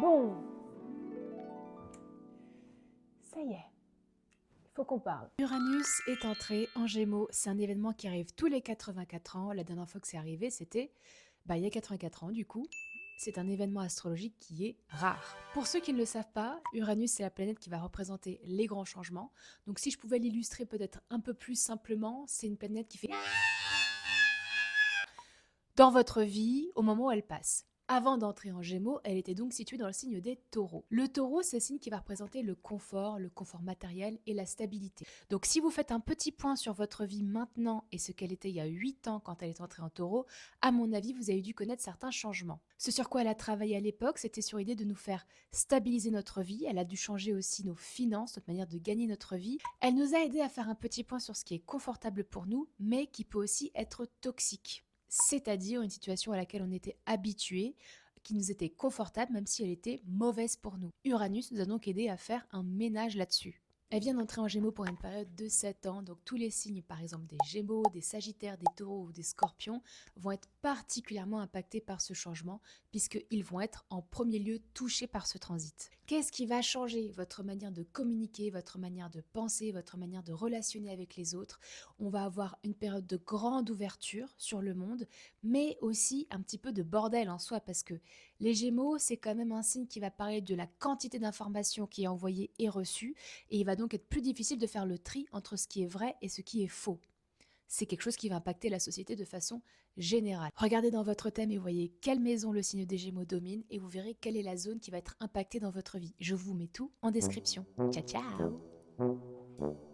Bon, ça y est, il faut qu'on parle. Uranus est entré en Gémeaux. C'est un événement qui arrive tous les 84 ans. La dernière fois que c'est arrivé, c'était il y a 84 ans du coup. C'est un événement astrologique qui est rare. Pour ceux qui ne le savent pas, Uranus c'est la planète qui va représenter les grands changements. Donc si je pouvais l'illustrer peut-être un peu plus simplement, c'est une planète qui fait dans votre vie au moment où elle passe. Avant d'entrer en Gémeaux, elle était donc située dans le signe des taureaux. Le taureau, c'est le signe qui va représenter le confort matériel et la stabilité. Donc si vous faites un petit point sur votre vie maintenant et ce qu'elle était il y a 8 ans quand elle est entrée en taureau, à mon avis, vous avez dû connaître certains changements. Ce sur quoi elle a travaillé à l'époque, c'était sur l'idée de nous faire stabiliser notre vie. Elle a dû changer aussi nos finances, notre manière de gagner notre vie. Elle nous a aidé à faire un petit point sur ce qui est confortable pour nous, mais qui peut aussi être toxique. C'est-à-dire une situation à laquelle on était habitué, qui nous était confortable même si elle était mauvaise pour nous. Uranus nous a donc aidé à faire un ménage là-dessus. Elle vient d'entrer en Gémeaux pour une période de 7 ans, donc tous les signes, par exemple des Gémeaux, des Sagittaires, des Taureaux ou des Scorpions, vont être particulièrement impactés par ce changement, puisqu'ils vont être en premier lieu touchés par ce transit. Qu'est-ce qui va changer votre manière de communiquer, votre manière de penser, votre manière de relationner avec les autres? On va avoir une période de grande ouverture sur le monde, mais aussi un petit peu de bordel en soi, parce que les Gémeaux, c'est quand même un signe qui va parler de la quantité d'informations qui est envoyée et reçue, et il va donc être plus difficile de faire le tri entre ce qui est vrai et ce qui est faux. C'est quelque chose qui va impacter la société de façon générale. Regardez dans votre thème et voyez quelle maison le signe des Gémeaux domine et vous verrez quelle est la zone qui va être impactée dans votre vie. Je vous mets tout en description. Ciao ciao!